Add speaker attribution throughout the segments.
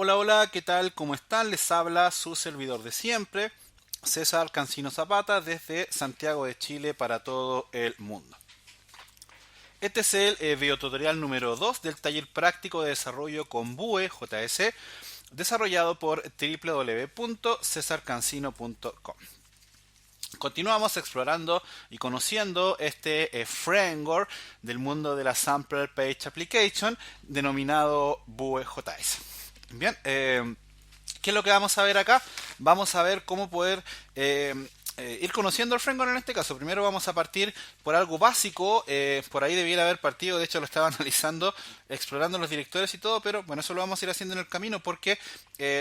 Speaker 1: Hola, hola, ¿qué tal? ¿Cómo están? Les habla su servidor de siempre, César Cancino Zapata, desde Santiago de Chile para todo el mundo. Este es el videotutorial número 2 del taller práctico de desarrollo con Vue JS, desarrollado por www.cesarcancino.com. Continuamos explorando y conociendo este framework del mundo de la Sampler Page Application denominado Vue.js. Bien, ¿qué es lo que vamos a ver acá? Vamos a ver cómo poder ir conociendo el framework en este caso. Primero vamos a partir por algo básico. Por ahí debiera haber partido, de hecho lo estaba analizando, explorando los directorios y todo, pero bueno, eso lo vamos a ir haciendo en el camino porque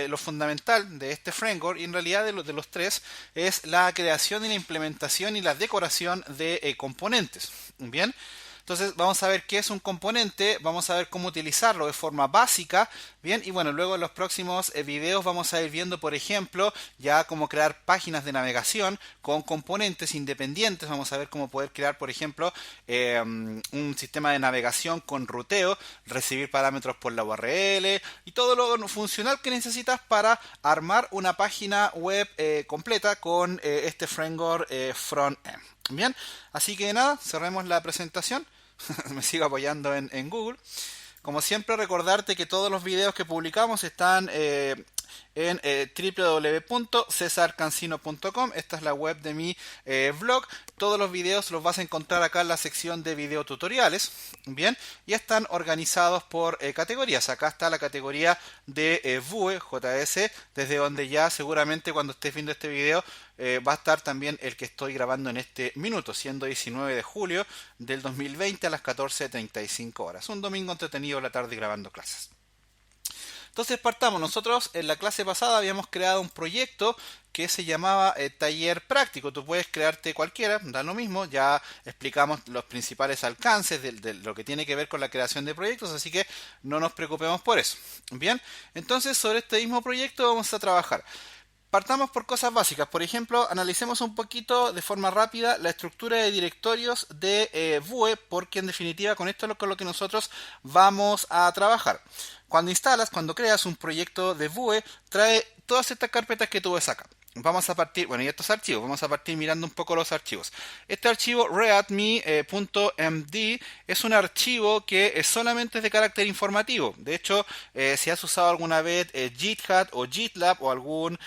Speaker 1: lo fundamental de este framework, y en realidad de los tres, es la creación y la implementación y la decoración de componentes. Bien. Entonces vamos a ver qué es un componente, vamos a ver cómo utilizarlo de forma básica, bien, y bueno, luego en los próximos videos vamos a ir viendo, por ejemplo, ya cómo crear páginas de navegación con componentes independientes, vamos a ver cómo poder crear, por ejemplo, un sistema de navegación con ruteo, recibir parámetros por la URL y todo lo funcional que necesitas para armar una página web completa con este framework front-end. Bien, así que nada, cerremos la presentación. Me sigo apoyando en Google. Como siempre, recordarte que todos los videos que publicamos están en www.cesarcancino.com. Esta es la web de mi blog. Todos los videos los vas a encontrar acá en la sección de videotutoriales. Bien, y están organizados por categorías. Acá está la categoría de Vue JS, desde donde ya seguramente cuando estés viendo este video va a estar también el que estoy grabando en este minuto, siendo 19 de julio del 2020 a las 14:35 horas. Un domingo entretenido de la tarde grabando clases. Entonces partamos. Nosotros en la clase pasada habíamos creado un proyecto que se llamaba taller práctico. Tú puedes crearte cualquiera, da lo mismo. Ya explicamos los principales alcances de lo que tiene que ver con la creación de proyectos, así que no nos preocupemos por eso. Bien, entonces sobre este mismo proyecto vamos a trabajar. Partamos por cosas básicas. Por ejemplo, analicemos un poquito de forma rápida la estructura de directorios de Vue, porque en definitiva con esto es con lo que nosotros vamos a trabajar. Cuando creas un proyecto de Vue, trae todas estas carpetas que tú ves acá. Vamos a partir, bueno, y estos archivos, vamos a partir mirando un poco los archivos. Este archivo readme.md es un archivo que solamente es de carácter informativo. De hecho, si has usado alguna vez GitHub o GitLab o algún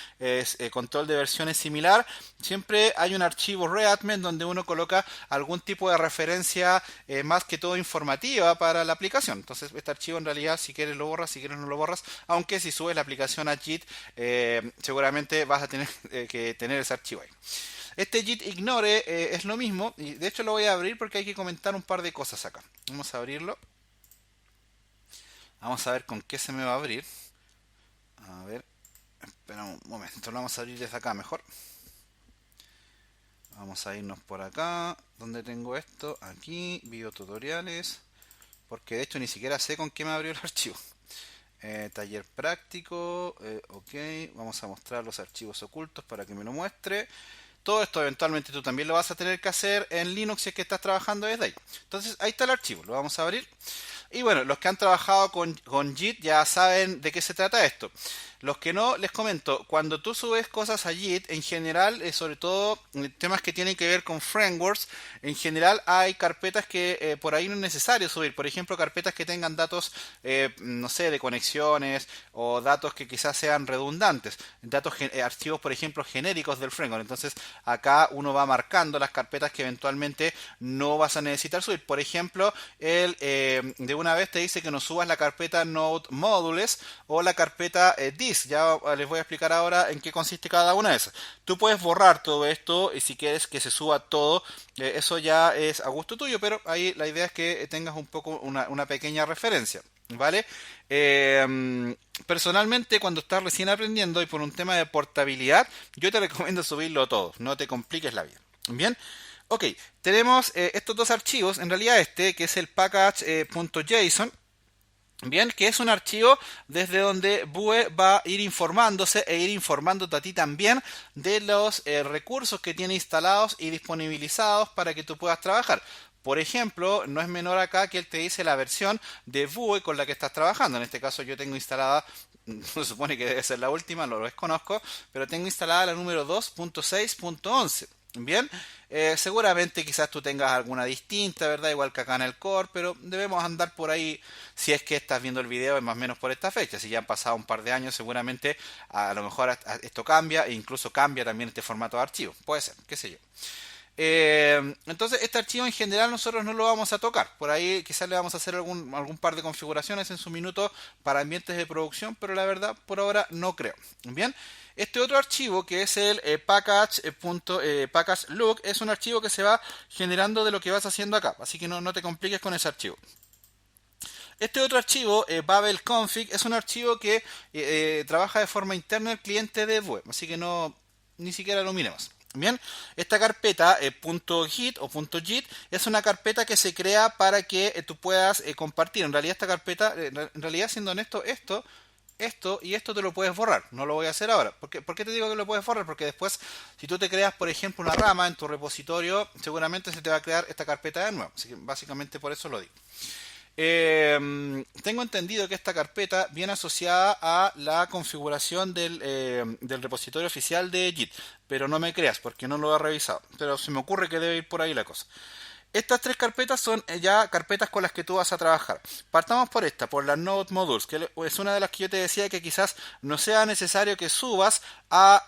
Speaker 1: control de versiones similar, siempre hay un archivo readme en donde uno coloca algún tipo de referencia más que todo informativa para la aplicación. Entonces, este archivo en realidad, si quieres lo borras, si quieres no lo borras, aunque si subes la aplicación a Git, seguramente vas a tener que tener ese archivo ahí. Este git ignore es lo mismo, y de hecho lo voy a abrir porque hay que comentar un par de cosas acá. Vamos a abrirlo. Vamos a ver con qué se me va a abrir. A ver, espera un momento, lo vamos a abrir desde acá mejor. Vamos a irnos por acá, donde tengo esto, aquí, videotutoriales, porque de hecho ni siquiera sé con qué me abrió el archivo. Taller práctico, ok, vamos a mostrar los archivos ocultos para que me lo muestre. Todo esto eventualmente tú también lo vas a tener que hacer en Linux si es que estás trabajando desde ahí. Entonces ahí está el archivo, lo vamos a abrir. Y bueno, los que han trabajado con Git ya saben de qué se trata esto. Los que no, les comento, cuando tú subes cosas a Git, en general, sobre todo temas que tienen que ver con frameworks, en general hay carpetas que por ahí no es necesario subir. Por ejemplo, carpetas que tengan datos, no sé, de conexiones o datos que quizás sean redundantes. Archivos, por ejemplo, genéricos del framework. Entonces, acá uno va marcando las carpetas que eventualmente no vas a necesitar subir. Por ejemplo, de una vez te dice que no subas la carpeta Node Modules o la carpeta This. Ya les voy a explicar ahora en qué consiste cada una de esas. Tú puedes borrar todo esto y si quieres que se suba todo, eso ya es a gusto tuyo, pero ahí la idea es que tengas un poco una pequeña referencia. ¿Vale? Personalmente, cuando estás recién aprendiendo y por un tema de portabilidad, yo te recomiendo subirlo todo. No te compliques la vida. Bien. Ok, tenemos estos dos archivos. En realidad este, que es el package.json. Bien, que es un archivo desde donde Vue va a ir informándose e ir informándote a ti también de los recursos que tiene instalados y disponibilizados para que tú puedas trabajar. Por ejemplo, no es menor acá que él te dice la versión de Vue con la que estás trabajando. En este caso yo tengo instalada, se supone que debe ser la última, lo desconozco, pero tengo instalada la número 2.6.11. Bien, seguramente quizás tú tengas alguna distinta, ¿verdad? Igual que acá en el core, pero debemos andar por ahí si es que estás viendo el video más o menos por esta fecha. Si ya han pasado un par de años, seguramente a lo mejor esto cambia e incluso cambia también este formato de archivo. Puede ser, qué sé yo. Entonces este archivo en general nosotros no lo vamos a tocar. Por ahí quizás le vamos a hacer algún par de configuraciones en su minuto para ambientes de producción, pero la verdad por ahora no creo. Bien, este otro archivo que es el package look es un archivo que se va generando de lo que vas haciendo acá, así que no te compliques con ese archivo. Este otro archivo, Babel config, es un archivo que trabaja de forma interna en el cliente de web, así que ni siquiera lo miremos. Bien, esta carpeta .git o .git es una carpeta que se crea para que tú puedas compartir. En realidad esta carpeta, en realidad siendo honesto, esto y esto te lo puedes borrar. No lo voy a hacer ahora. ¿Por qué te digo que lo puedes borrar? Porque después, si tú te creas, por ejemplo, una rama en tu repositorio, seguramente se te va a crear esta carpeta de nuevo. Así que básicamente por eso lo digo. Tengo entendido que esta carpeta viene asociada a la configuración del repositorio oficial de Git, pero no me creas porque no lo he revisado, pero se me ocurre que debe ir por ahí la cosa. Estas tres carpetas son ya carpetas con las que tú vas a trabajar. Partamos por esta, por la Node Modules, que es una de las que yo te decía que quizás no sea necesario que subas a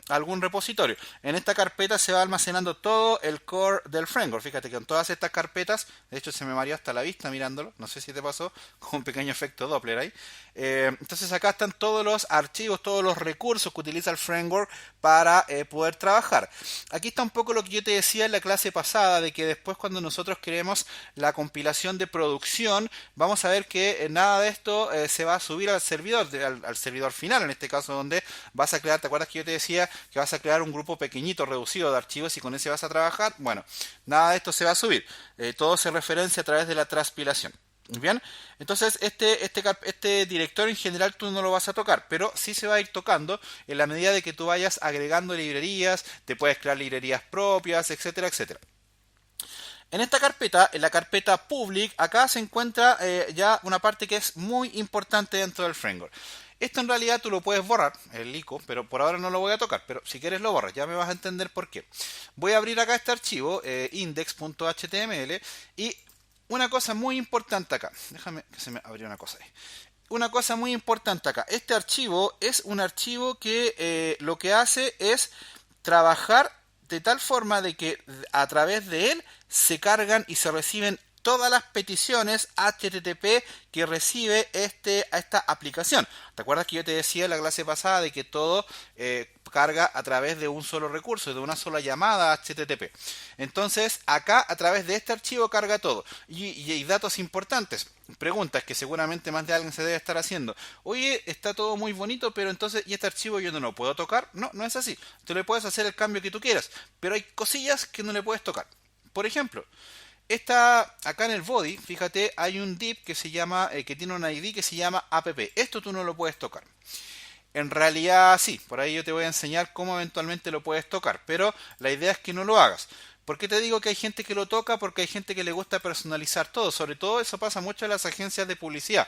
Speaker 1: algún repositorio. En esta carpeta se va almacenando todo el core del framework. Fíjate que en todas estas carpetas, de hecho se me mareó hasta la vista mirándolo, no sé si te pasó, con un pequeño efecto Doppler ahí. Entonces acá están todos los archivos, todos los recursos que utiliza el framework para poder trabajar. Aquí está un poco lo que yo te decía en la clase pasada, de que después cuando nosotros queremos la compilación de producción, vamos a ver que nada de esto se va a subir al servidor, al servidor final, en este caso donde vas a crear, ¿te acuerdas que yo te decía que vas a crear un grupo pequeñito, reducido de archivos y con ese vas a trabajar? Bueno, nada de esto se va a subir, todo se referencia a través de la transpilación. Bien, entonces este directorio en general tú no lo vas a tocar, pero sí se va a ir tocando en la medida de que tú vayas agregando librerías, te puedes crear librerías propias, etcétera, etcétera. En esta carpeta, en la carpeta public, acá se encuentra ya una parte que es muy importante dentro del framework. Esto en realidad tú lo puedes borrar, el ICO, pero por ahora no lo voy a tocar, pero si quieres lo borras, ya me vas a entender por qué. Voy a abrir acá este archivo, index.html, y una cosa muy importante acá, déjame que se me abrió una cosa ahí. Una cosa muy importante acá, este archivo es un archivo que lo que hace es trabajar de tal forma de que a través de él se cargan y se reciben todas las peticiones HTTP que recibe esta aplicación. ¿Te acuerdas que yo te decía en la clase pasada de que todo carga a través de un solo recurso, de una sola llamada HTTP? Entonces, acá a través de este archivo carga todo. Y datos importantes, preguntas que seguramente más de alguien se debe estar haciendo. Oye, está todo muy bonito, pero entonces, ¿y este archivo yo no lo puedo tocar? No, no es así. Tú le puedes hacer el cambio que tú quieras, pero hay cosillas que no le puedes tocar. Por ejemplo, acá en el body, fíjate, hay un div que se llama, que tiene un ID que se llama app. Esto tú no lo puedes tocar. En realidad sí, por ahí yo te voy a enseñar cómo eventualmente lo puedes tocar, pero la idea es que no lo hagas. ¿Por qué te digo que hay gente que lo toca? Porque hay gente que le gusta personalizar todo. Sobre todo eso pasa mucho en las agencias de publicidad.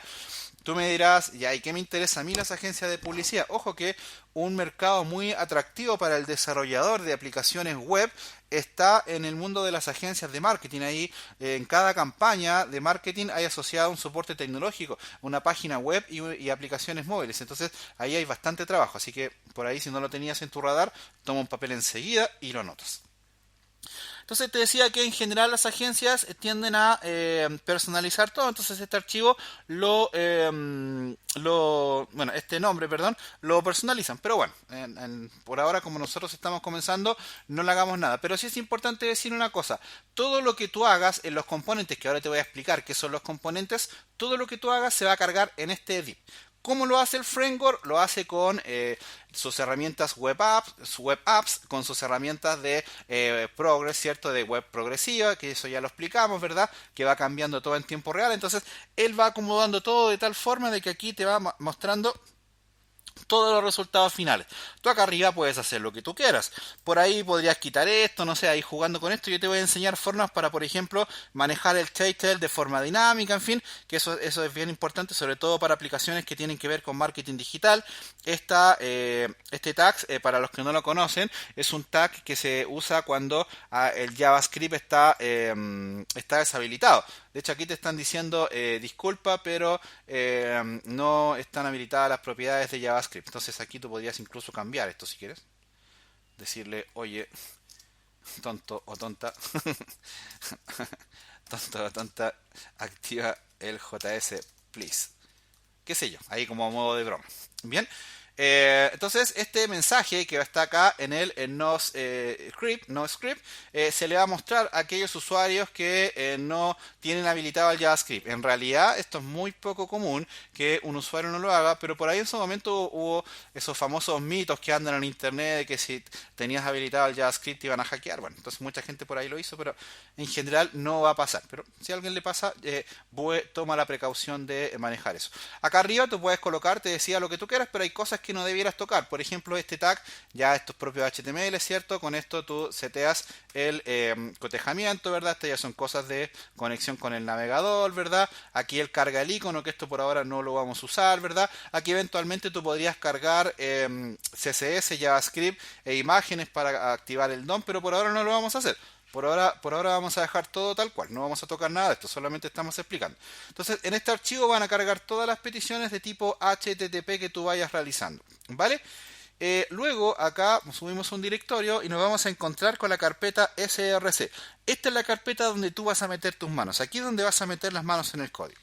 Speaker 1: Tú me dirás, ya, ¿y qué me interesa a mí las agencias de publicidad? Ojo que un mercado muy atractivo para el desarrollador de aplicaciones web está en el mundo de las agencias de marketing. Ahí en cada campaña de marketing hay asociado un soporte tecnológico, una página web y aplicaciones móviles. Entonces ahí hay bastante trabajo. Así que por ahí si no lo tenías en tu radar, toma un papel enseguida y lo anotas. Entonces te decía que en general las agencias tienden a personalizar todo. Entonces este archivo este nombre, perdón, lo personalizan. Pero bueno, por ahora como nosotros estamos comenzando, no le hagamos nada. Pero sí es importante decir una cosa. Todo lo que tú hagas en los componentes, que ahora te voy a explicar qué son los componentes, todo lo que tú hagas se va a cargar en este div. ¿Cómo lo hace el framework? Lo hace con sus herramientas web apps, con sus herramientas de progress, ¿cierto? De web progresiva, que eso ya lo explicamos, ¿verdad? Que va cambiando todo en tiempo real. Entonces, él va acomodando todo de tal forma de que aquí te va mostrando todos los resultados finales. Tú acá arriba puedes hacer lo que tú quieras. Por ahí podrías quitar esto, no sé, ahí jugando con esto. Yo te voy a enseñar formas para, por ejemplo, manejar el title de forma dinámica, en fin, que eso es bien importante, sobre todo para aplicaciones que tienen que ver con marketing digital. Este tag, para los que no lo conocen, es un tag que se usa cuando el JavaScript está deshabilitado. De hecho, aquí te están diciendo, disculpa, pero no están habilitadas las propiedades de JavaScript. Entonces aquí tú podrías incluso cambiar esto si quieres. Decirle, oye, tonto o tonta, tonto o tonta, activa el JS, please. Qué sé yo, ahí como modo de broma. Bien. Entonces este mensaje que está acá en el no script se le va a mostrar a aquellos usuarios que no tienen habilitado el JavaScript. En realidad esto es muy poco común que un usuario no lo haga, pero por ahí en su momento hubo esos famosos mitos que andan en internet de que si tenías habilitado el JavaScript te iban a hackear. Bueno, entonces mucha gente por ahí lo hizo, pero en general no va a pasar. Pero si a alguien le pasa, Vue toma la precaución de manejar eso. Acá arriba tú puedes colocar, te decía, lo que tú quieras, pero hay cosas que no debieras tocar. Por ejemplo, este tag, ya esto es propio de HTML, ¿cierto? Con esto tú seteas el cotejamiento, ¿verdad? Estas ya son cosas de conexión con el navegador, ¿verdad? Aquí el carga el icono, que esto por ahora no lo vamos a usar, ¿verdad? Aquí eventualmente tú podrías cargar CSS, JavaScript e imágenes para activar el DOM, pero por ahora no lo vamos a hacer. Por ahora vamos a dejar todo tal cual, no vamos a tocar nada de esto, solamente estamos explicando. Entonces, en este archivo van a cargar todas las peticiones de tipo HTTP que tú vayas realizando, ¿vale? Luego acá subimos un directorio y nos vamos a encontrar con la carpeta src. Esta es la carpeta donde tú vas a meter tus manos, aquí es donde vas a meter las manos en el código.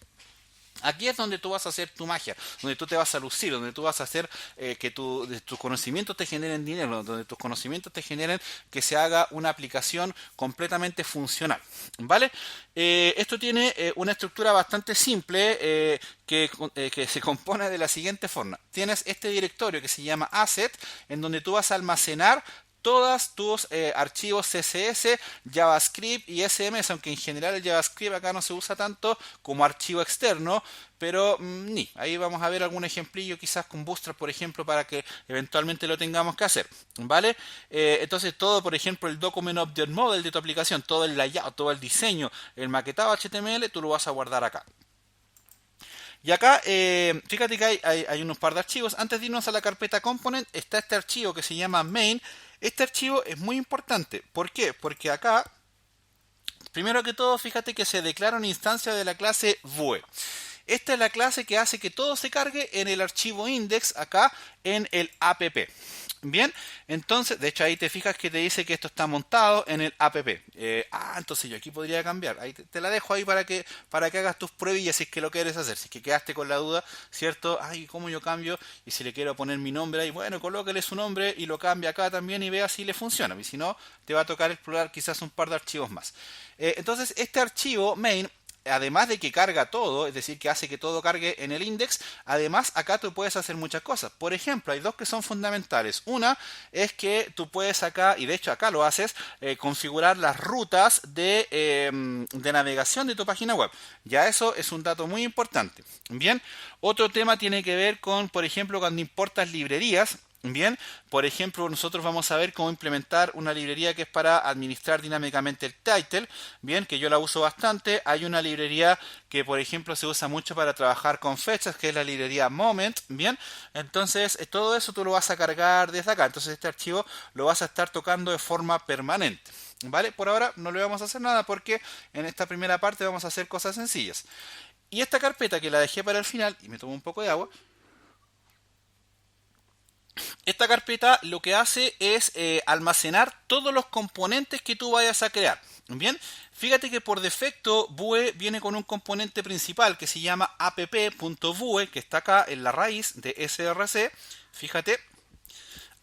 Speaker 1: Aquí es donde tú vas a hacer tu magia, donde tú te vas a lucir, donde tú vas a hacer que tus conocimientos te generen dinero, donde tus conocimientos te generen que se haga una aplicación completamente funcional, ¿vale? Esto tiene una estructura bastante simple que se compone de la siguiente forma. Tienes este directorio que se llama asset, en donde tú vas a almacenar todos tus archivos CSS, JavaScript y SMS, aunque en general el JavaScript acá no se usa tanto como archivo externo, pero ahí vamos a ver algún ejemplillo quizás con Bootstrap, por ejemplo, para que eventualmente lo tengamos que hacer, ¿vale? Entonces todo, por ejemplo, el Document Object Model de tu aplicación, todo el layout, todo el diseño, el maquetado HTML, tú lo vas a guardar acá. Y acá, fíjate que hay unos par de archivos. Antes de irnos a la carpeta component, está este archivo que se llama main. Este archivo es muy importante. ¿Por qué? Porque acá, primero que todo, fíjate que se declara una instancia de la clase Vue. Esta es la clase que hace que todo se cargue en el archivo index acá en el app. Bien, entonces, de hecho ahí te fijas que te dice que esto está montado en el app. Entonces yo aquí podría cambiar. Ahí te la dejo ahí para que hagas tus pruebillas si es que lo quieres hacer. Si es que quedaste con la duda, ¿cierto? Ay, ¿cómo yo cambio? Y si le quiero poner mi nombre ahí, bueno, colóquele su nombre y lo cambia acá también y vea si le funciona. Y si no, te va a tocar explorar quizás un par de archivos más. Entonces, este archivo main, además de que carga todo, es decir, que hace que todo cargue en el index, además acá tú puedes hacer muchas cosas. Por ejemplo, hay dos que son fundamentales. Una es que tú puedes acá, y de hecho acá lo haces, configurar las rutas de navegación de tu página web. Ya eso es un dato muy importante. Bien, otro tema tiene que ver con, por ejemplo, cuando importas librerías. Bien, por ejemplo, nosotros vamos a ver cómo implementar una librería que es para administrar dinámicamente el title. Bien, que yo la uso bastante. Hay una librería que, por ejemplo, se usa mucho para trabajar con fechas, que es la librería Moment. Bien, entonces todo eso tú lo vas a cargar desde acá. Entonces este archivo lo vas a estar tocando de forma permanente. ¿Vale? Por ahora no le vamos a hacer nada porque en esta primera parte vamos a hacer cosas sencillas. Y esta carpeta que la dejé para el final, y me tomo un poco de agua. Esta carpeta lo que hace es almacenar todos los componentes que tú vayas a crear. Bien, fíjate que por defecto Vue viene con un componente principal que se llama app.vue, que está acá en la raíz de src. Fíjate,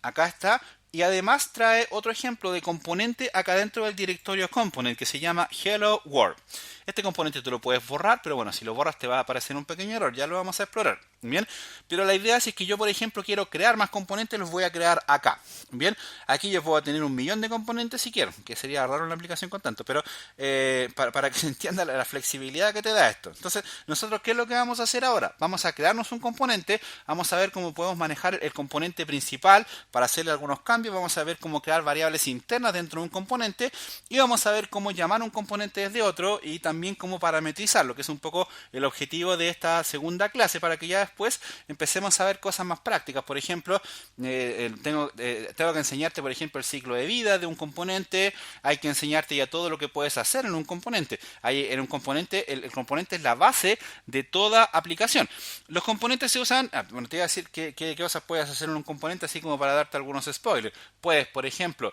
Speaker 1: acá está. y además trae otro ejemplo de componente acá dentro del directorio component que se llama Hello World. Este componente tú lo puedes borrar, pero bueno, si lo borras te va a aparecer un pequeño error, ya lo vamos a explorar. Bien, pero la idea es que yo, por ejemplo, quiero crear más componentes, los voy a crear acá. Bien, aquí yo puedo tener 1.000.000 de componentes si quiero, que sería raro en la aplicación con tanto, pero para que se entienda la flexibilidad que te da esto. Entonces, nosotros, ¿qué es lo que vamos a hacer ahora? Vamos a crearnos un componente, vamos a ver cómo podemos manejar el componente principal para hacerle algunos cambios, vamos a ver cómo crear variables internas dentro de un componente y vamos a ver cómo llamar un componente desde otro y también cómo parametrizarlo, que es un poco el objetivo de esta segunda clase, para que ya después empecemos a ver cosas más prácticas. Por ejemplo, tengo que enseñarte, por ejemplo, el ciclo de vida de un componente, hay que enseñarte ya todo lo que puedes hacer en un componente. En un componente, el componente es la base de toda aplicación. Los componentes se usan, bueno, te voy a decir qué cosas puedes hacer en un componente, así como para darte algunos spoilers. Puedes, por ejemplo,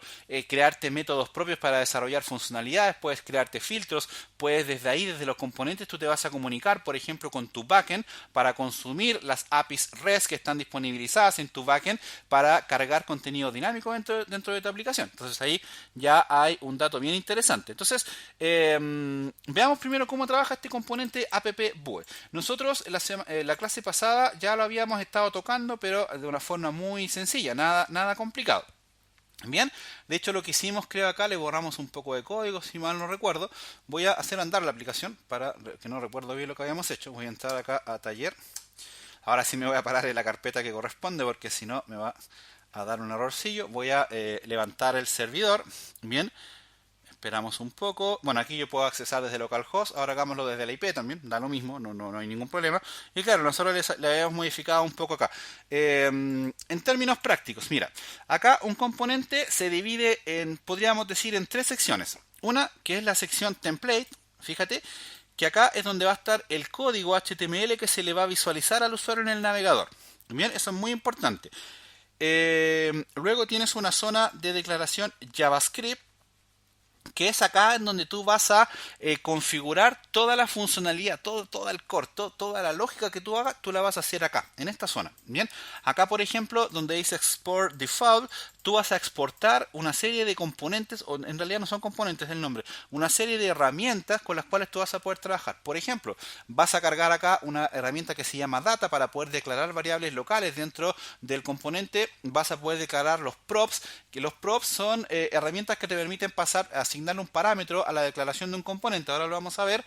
Speaker 1: crearte métodos propios para desarrollar funcionalidades, puedes crearte filtros, puedes desde ahí, desde los componentes, tú te vas a comunicar, por ejemplo, con tu backend para consumir las APIs REST que están disponibilizadas en tu backend para cargar contenido dinámico dentro de tu aplicación. Entonces ahí ya hay un dato bien interesante. Entonces, veamos primero cómo trabaja este componente app Vue. Nosotros la clase pasada ya lo habíamos estado tocando, pero de una forma muy sencilla, nada complicado. Bien, de hecho lo que hicimos, creo acá, le borramos un poco de código, si mal no recuerdo. Voy a hacer andar la aplicación para que no recuerdo bien lo que habíamos hecho. Voy a entrar acá a taller. Ahora sí me voy a parar en la carpeta que corresponde porque si no me va a dar un errorcillo. Voy a levantar el servidor. Bien, esperamos un poco. Bueno, aquí yo puedo accesar desde localhost. Ahora hagámoslo desde la IP también. Da lo mismo, no hay ningún problema. Y claro, nosotros le habíamos modificado un poco acá. En términos prácticos, mira. Acá un componente se divide en, podríamos decir, en 3 secciones. Una, que es la sección template. Fíjate que acá es donde va a estar el código HTML que se le va a visualizar al usuario en el navegador. Bien, eso es muy importante. Luego tienes una zona de declaración JavaScript, que es acá en donde tú vas a configurar toda la funcionalidad, todo el core, toda la lógica que tú hagas, tú la vas a hacer acá, en esta zona. Bien, acá por ejemplo, donde dice Export Default, tú vas a exportar una serie de componentes, o en realidad no son componentes el nombre, una serie de herramientas con las cuales tú vas a poder trabajar. Por ejemplo, vas a cargar acá una herramienta que se llama Data para poder declarar variables locales dentro del componente. Vas a poder declarar los props, que los props son herramientas que te permiten asignarle un parámetro a la declaración de un componente. Ahora lo vamos a ver.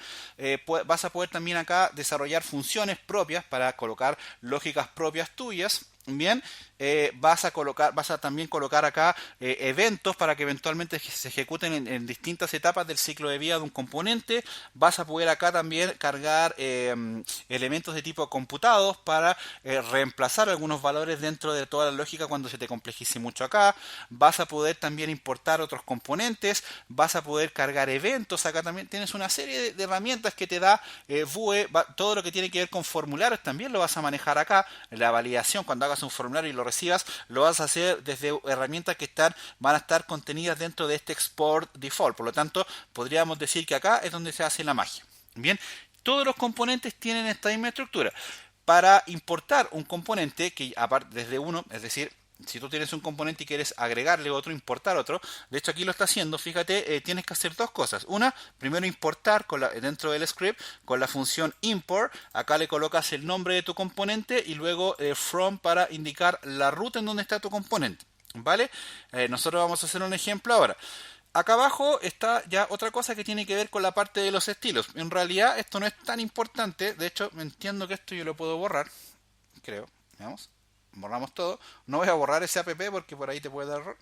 Speaker 1: Vas a poder también acá desarrollar funciones propias para colocar lógicas propias tuyas. Bien, vas a también colocar acá eventos para que eventualmente se ejecuten en distintas etapas del ciclo de vida de un componente. Vas a poder acá también cargar elementos de tipo computados para reemplazar algunos valores dentro de toda la lógica cuando se te complejice mucho acá. Vas a poder también importar otros componentes, vas a poder cargar eventos. Acá también tienes una serie de herramientas que te da Vue. Todo lo que tiene que ver con formularios también lo vas a manejar acá. La validación, cuando hagas un formulario y lo recibas, lo vas a hacer desde herramientas que van a estar contenidas dentro de este export default. Por lo tanto, podríamos decir que acá es donde se hace la magia. Bien, todos los componentes tienen esta misma estructura. Para importar un componente, que aparte desde uno, es decir, si tú tienes un componente y quieres agregarle otro, importar otro, de hecho aquí lo está haciendo, fíjate, tienes que hacer 2 cosas. Una, primero importar dentro del script con la función import. Acá le colocas el nombre de tu componente y luego from para indicar la ruta en donde está tu componente. ¿Vale? Nosotros vamos a hacer un ejemplo ahora. Acá abajo está ya otra cosa que tiene que ver con la parte de los estilos. En realidad esto no es tan importante. De hecho, entiendo que esto yo lo puedo borrar. Creo. Veamos. Borramos todo. No voy a borrar ese app porque por ahí te puede dar error.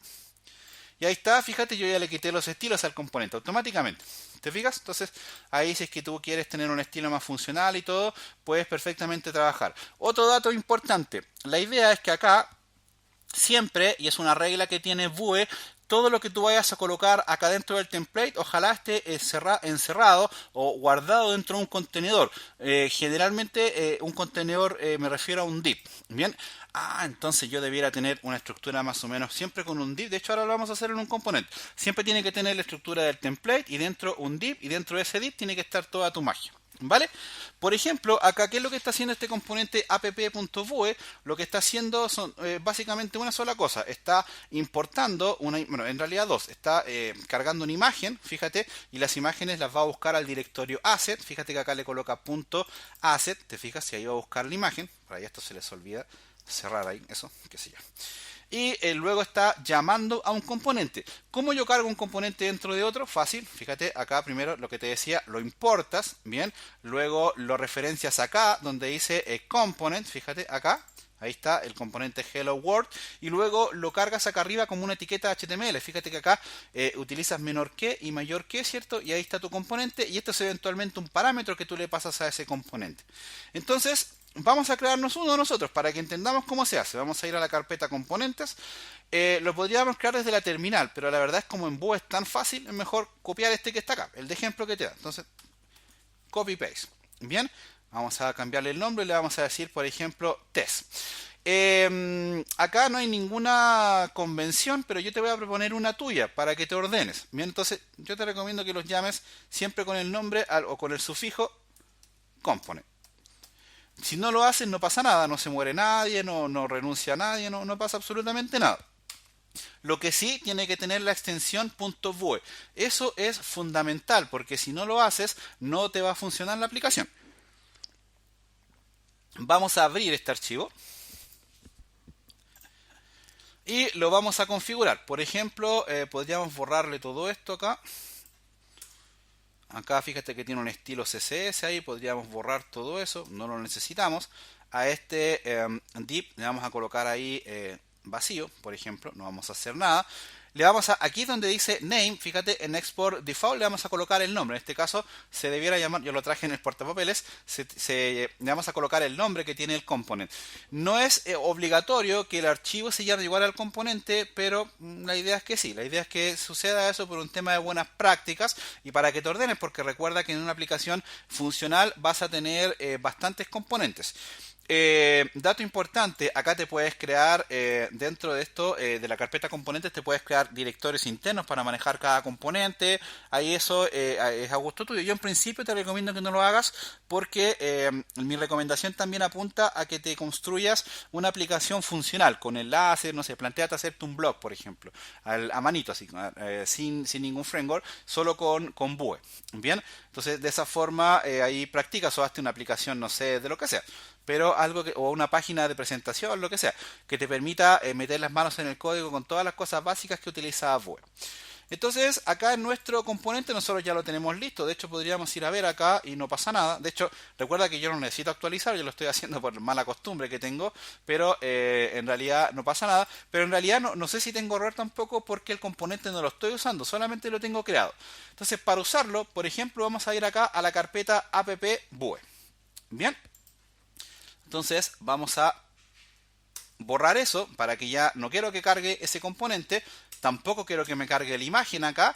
Speaker 1: Y ahí está, fíjate, yo ya le quité los estilos al componente automáticamente. ¿Te fijas? Entonces, ahí si es que tú quieres tener un estilo más funcional y todo, puedes perfectamente trabajar. Otro dato importante. La idea es que acá siempre, y es una regla que tiene Vue, todo lo que tú vayas a colocar acá dentro del template, ojalá esté encerrado o guardado dentro de un contenedor. Generalmente un contenedor, me refiero a un div. Bien. Entonces yo debiera tener una estructura más o menos siempre con un div. De hecho, ahora lo vamos a hacer en un componente. Siempre tiene que tener la estructura del template y dentro un div, y dentro de ese div tiene que estar toda tu magia. ¿Vale? Por ejemplo, acá, ¿qué es lo que está haciendo este componente app.vue? Lo que está haciendo son básicamente una sola cosa. Está importando bueno, en realidad dos. Está cargando una imagen, fíjate, y las imágenes las va a buscar al directorio asset. Fíjate que acá le coloca punto asset. Te fijas, si ahí va a buscar la imagen. Por ahí esto se les olvida cerrar ahí, eso, qué sé yo. Y luego está llamando a un componente. ¿Cómo yo cargo un componente dentro de otro? Fácil, fíjate, acá primero lo que te decía, lo importas, bien, luego lo referencias acá, donde dice component, fíjate, acá, ahí está el componente Hello World, y luego lo cargas acá arriba como una etiqueta HTML. Fíjate que acá utilizas menor que y mayor que, ¿cierto? Y ahí está tu componente, y esto es eventualmente un parámetro que tú le pasas a ese componente. Entonces, vamos a crearnos uno nosotros para que entendamos cómo se hace. Vamos a ir a la carpeta componentes. Lo podríamos crear desde la terminal, pero la verdad es como en Vue es tan fácil, es mejor copiar este que está acá, el de ejemplo que te da. Entonces, copy paste. Bien, vamos a cambiarle el nombre y le vamos a decir, por ejemplo, test. Acá no hay ninguna convención, pero yo te voy a proponer una tuya para que te ordenes. Bien, entonces yo te recomiendo que los llames siempre con el nombre o con el sufijo component. Si no lo haces, no pasa nada, no se muere nadie, no renuncia nadie, no pasa absolutamente nada. Lo que sí tiene que tener la extensión .vue. Eso es fundamental, porque si no lo haces, no te va a funcionar la aplicación. Vamos a abrir este archivo y lo vamos a configurar. Por ejemplo, podríamos borrarle todo esto acá. Acá fíjate que tiene un estilo CSS ahí, podríamos borrar todo eso, no lo necesitamos. A este div le vamos a colocar ahí vacío, por ejemplo, no vamos a hacer nada. Le vamos a, aquí donde dice name, fíjate, en export default le vamos a colocar el nombre. En este caso se debiera llamar, yo lo traje en el portapapeles, le vamos a colocar el nombre que tiene el component. No es obligatorio que el archivo se llame igual al componente, pero la idea es que sí, la idea es que suceda eso por un tema de buenas prácticas y para que te ordenes, porque recuerda que en una aplicación funcional vas a tener bastantes componentes. Dato importante, acá te puedes crear dentro de esto, de la carpeta componentes, te puedes crear directorios internos para manejar cada componente. Ahí eso es a gusto tuyo. Yo en principio te recomiendo que no lo hagas porque mi recomendación también apunta a que te construyas una aplicación funcional con enlaces, no sé, planteate hacerte un blog, por ejemplo, a manito así, sin ningún framework, solo con Vue. Bien, entonces de esa forma ahí practicas o hazte una aplicación, no sé, de lo que sea, pero algo que, o una página de presentación, lo que sea, que te permita meter las manos en el código con todas las cosas básicas que utiliza Vue. Entonces, acá en nuestro componente nosotros ya lo tenemos listo. De hecho, podríamos ir a ver acá y no pasa nada. De hecho, recuerda que yo no necesito actualizar, yo lo estoy haciendo por mala costumbre que tengo, pero en realidad no pasa nada. Pero en realidad no sé si tengo error tampoco porque el componente no lo estoy usando, solamente lo tengo creado. Entonces, para usarlo, por ejemplo, vamos a ir acá a la carpeta app.vue. Bien. Entonces vamos a borrar eso para que ya no quiero que cargue ese componente, tampoco quiero que me cargue la imagen acá,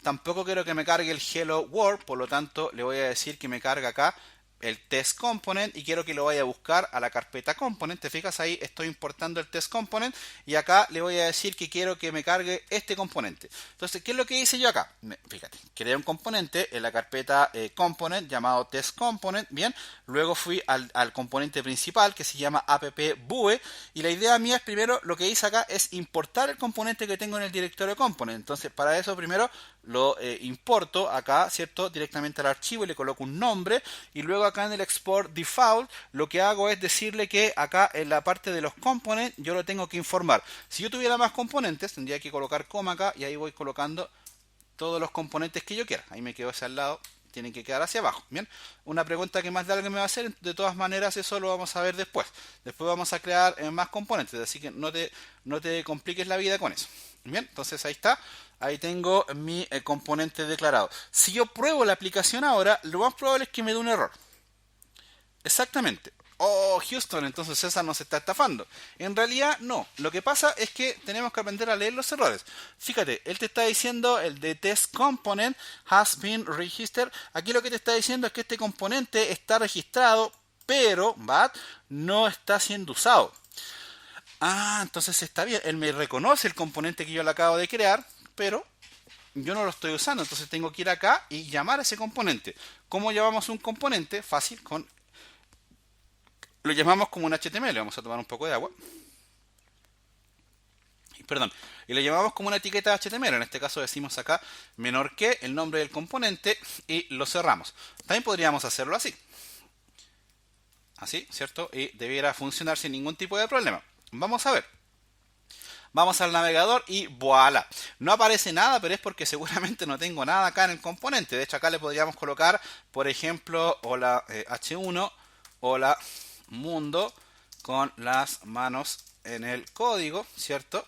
Speaker 1: tampoco quiero que me cargue el Hello World, por lo tanto le voy a decir que me cargue acá el test component y quiero que lo vaya a buscar a la carpeta component. Te fijas ahí, estoy importando el test component y acá le voy a decir que quiero que me cargue este componente. Entonces, ¿qué es lo que hice yo acá? Fíjate, creé un componente en la carpeta component llamado test component, bien, luego fui al componente principal que se llama app.vue y la idea mía es primero, lo que hice acá es importar el componente que tengo en el directorio component. Entonces, para eso primero lo importo acá, ¿cierto? Directamente al archivo y le coloco un nombre y luego acá en el export default lo que hago es decirle que acá en la parte de los components yo lo tengo que informar. Si yo tuviera más componentes tendría que colocar coma acá y ahí voy colocando todos los componentes que yo quiera. Ahí me quedo hacia el lado, tienen que quedar hacia abajo. Bien, una pregunta que más de alguien me va a hacer, de todas maneras eso lo vamos a ver después. Después vamos a crear más componentes, así que no te compliques la vida con eso. Bien, entonces ahí está. Ahí tengo mi componente declarado. Si yo pruebo la aplicación ahora, lo más probable es que me dé un error. Exactamente. Oh, Houston, entonces César nos está estafando. En realidad no. Lo que pasa es que tenemos que aprender a leer los errores. Fíjate, él te está diciendo el de test component has been registered. Aquí lo que te está diciendo es que este componente está registrado, pero no está siendo usado. Ah, entonces está bien. Él me reconoce el componente que yo le acabo de crear, pero yo no lo estoy usando, entonces tengo que ir acá y llamar a ese componente. ¿Cómo llamamos un componente? Fácil, lo llamamos como un HTML. Vamos a tomar un poco de agua. Perdón, y lo llamamos como una etiqueta HTML. En este caso decimos acá menor que el nombre del componente y lo cerramos. También podríamos hacerlo así. Así, ¿cierto? Y debiera funcionar sin ningún tipo de problema. Vamos a ver. Vamos al navegador y voilà. No aparece nada, pero es porque seguramente no tengo nada acá en el componente. De hecho, acá le podríamos colocar, por ejemplo, hola H1, hola mundo, con las manos en el código, ¿cierto?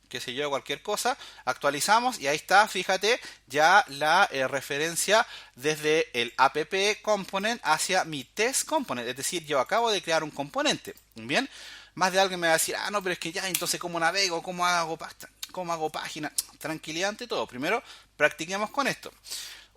Speaker 1: Qué sé yo, cualquier cosa, actualizamos y ahí está, fíjate, ya la referencia desde el app component hacia mi test component, es decir, yo acabo de crear un componente, ¿bien? Más de alguien me va a decir, ah, no, pero es que ya, entonces, ¿cómo navego? ¿Cómo hago página? Tranquilidad ante todo, primero, practiquemos con esto.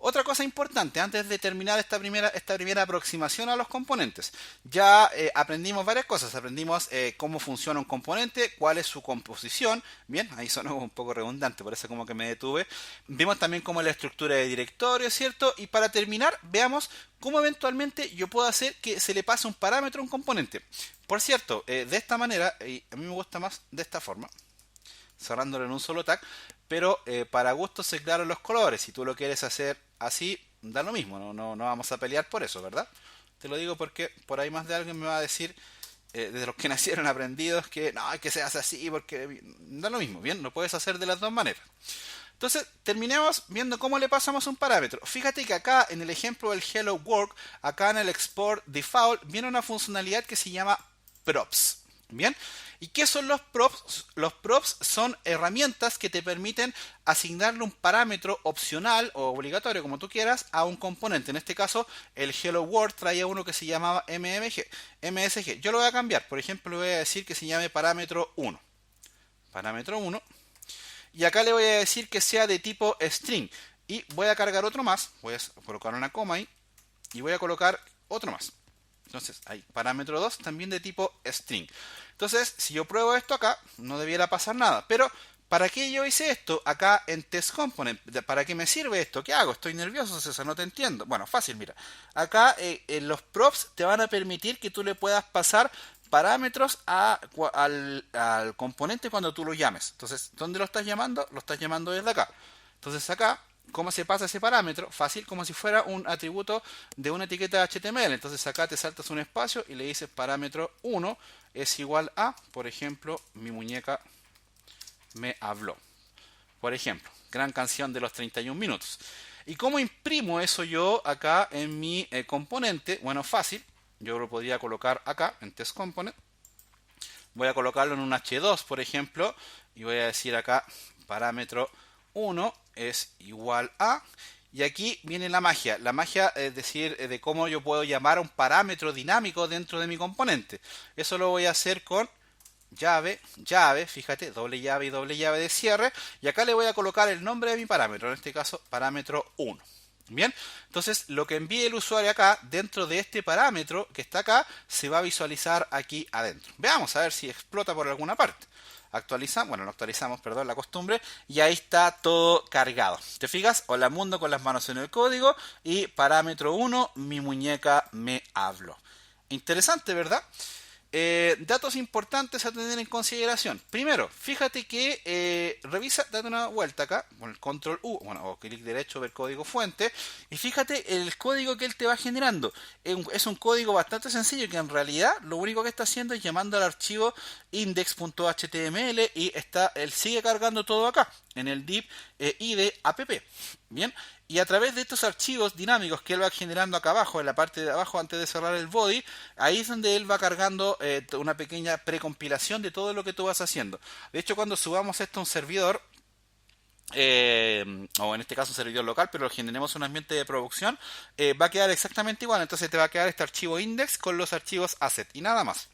Speaker 1: Otra cosa importante, antes de terminar esta primera aproximación a los componentes, ya aprendimos varias cosas. Aprendimos cómo funciona un componente, cuál es su composición. Bien, ahí sonó un poco redundante, por eso como que me detuve. Vimos también cómo es la estructura de directorio, ¿cierto? Y para terminar, veamos cómo eventualmente yo puedo hacer que se le pase un parámetro a un componente. Por cierto, de esta manera, y a mí me gusta más de esta forma, cerrándolo en un solo tag, pero para gusto se claran los colores. Si tú lo quieres hacer así, da lo mismo, no vamos a pelear por eso, ¿verdad? Te lo digo porque por ahí más de alguien me va a decir, de los que nacieron aprendidos, que no, hay que se hace así, porque da lo mismo, bien, lo puedes hacer de las dos maneras. Entonces, terminemos viendo cómo le pasamos un parámetro. Fíjate que acá en el ejemplo del Hello World, acá en el Export Default, viene una funcionalidad que se llama props. Bien, ¿y qué son los props? Los props son herramientas que te permiten asignarle un parámetro opcional o obligatorio, como tú quieras, a un componente. En este caso, el Hello World traía uno que se llamaba MSG. Yo lo voy a cambiar. Por ejemplo, le voy a decir que se llame parámetro 1. Parámetro 1. Y acá le voy a decir que sea de tipo string. Y voy a cargar otro más. Voy a colocar una coma ahí. Y voy a colocar otro más. Entonces, hay parámetro 2 también de tipo string. Entonces, si yo pruebo esto acá, no debiera pasar nada. Pero, ¿para qué yo hice esto acá en test component? ¿Para qué me sirve esto? ¿Qué hago? Estoy nervioso, César, no te entiendo. Bueno, fácil, mira. Acá los props te van a permitir que tú le puedas pasar parámetros al componente cuando tú lo llames. Entonces, ¿dónde lo estás llamando? Lo estás llamando desde acá. Entonces acá, ¿cómo se pasa ese parámetro? Fácil, como si fuera un atributo de una etiqueta HTML. Entonces acá te saltas un espacio y le dices parámetro 1 es igual a, por ejemplo, mi muñeca me habló. Por ejemplo, gran canción de los 31 minutos. ¿Y cómo imprimo eso yo acá en mi componente? Bueno, fácil. Yo lo podría colocar acá en test component. Voy a colocarlo en un H2, por ejemplo, y voy a decir acá parámetro 1 es igual a, y aquí viene la magia es decir, de cómo yo puedo llamar a un parámetro dinámico dentro de mi componente. Eso lo voy a hacer con llave, fíjate, doble llave y doble llave de cierre, y acá le voy a colocar el nombre de mi parámetro, en este caso parámetro 1. Bien, entonces lo que envíe el usuario acá, dentro de este parámetro que está acá, se va a visualizar aquí adentro. Veamos a ver si explota por alguna parte. Actualizamos, bueno, no actualizamos, perdón, la costumbre, y ahí está todo cargado. ¿Te fijas? Hola mundo con las manos en el código y parámetro 1, mi muñeca me habló. Interesante, ¿verdad? Datos importantes a tener en consideración. Primero, fíjate que revisa, date una vuelta acá con el control U, bueno, o clic derecho, ver código fuente, y fíjate el código que él te va generando. Es un código bastante sencillo que en realidad lo único que está haciendo es llamando al archivo index.html y él sigue cargando todo acá en el div id app. Bien. Y a través de estos archivos dinámicos que él va generando acá abajo, en la parte de abajo antes de cerrar el body, ahí es donde él va cargando una pequeña precompilación de todo lo que tú vas haciendo. De hecho, cuando subamos esto a un servidor, o en este caso un servidor local, pero lo generemos en un ambiente de producción, va a quedar exactamente igual. Entonces te va a quedar este archivo index con los archivos asset y nada más.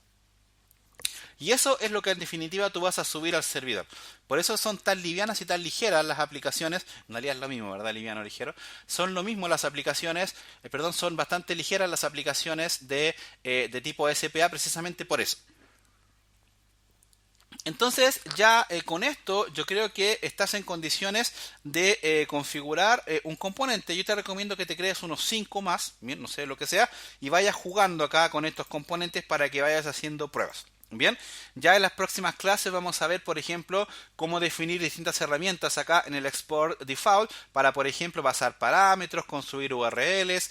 Speaker 1: Y eso es lo que en definitiva tú vas a subir al servidor. Por eso son tan livianas y tan ligeras las aplicaciones. En realidad es lo mismo, ¿verdad? Liviano, ligero. Son lo mismo las aplicaciones, son bastante ligeras las aplicaciones de tipo SPA precisamente por eso. Entonces ya con esto yo creo que estás en condiciones de configurar un componente. Yo te recomiendo que te crees unos 5 más, bien, no sé lo que sea, y vayas jugando acá con estos componentes para que vayas haciendo pruebas. Bien, ya en las próximas clases vamos a ver, por ejemplo, cómo definir distintas herramientas acá en el export default para, por ejemplo, pasar parámetros, construir URLs,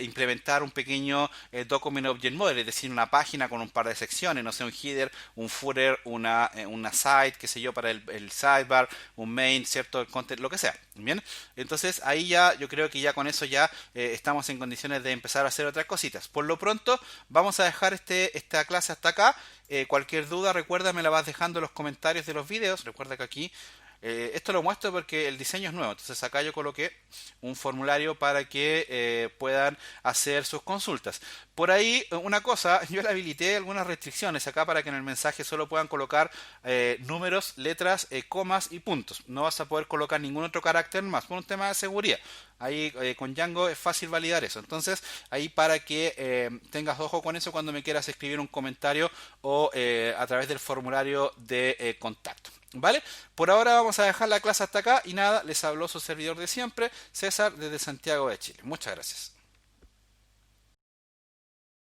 Speaker 1: implementar un pequeño document object model, es decir, una página con un par de secciones, no sé, un header, un footer, una site, qué sé yo, para el sidebar, un main, cierto, el content, lo que sea. Bien, entonces ahí ya yo creo que ya con eso ya estamos en condiciones de empezar a hacer otras cositas. Por lo pronto vamos a dejar esta clase hasta acá. Cualquier duda, recuerda, me la vas dejando en los comentarios de los videos. Recuerda que aquí esto lo muestro porque el diseño es nuevo. Entonces acá yo coloqué un formulario para que puedan hacer sus consultas. Por ahí, una cosa, yo le habilité algunas restricciones acá para que en el mensaje solo puedan colocar números, letras, comas y puntos. No vas a poder colocar ningún otro carácter más por un tema de seguridad. Ahí con Django es fácil validar eso. Entonces, ahí para que tengas ojo con eso cuando me quieras escribir un comentario o a través del formulario de contacto. ¿Vale? Por ahora vamos a dejar la clase hasta acá y nada, les habló su servidor de siempre, César, desde Santiago de Chile. Muchas gracias.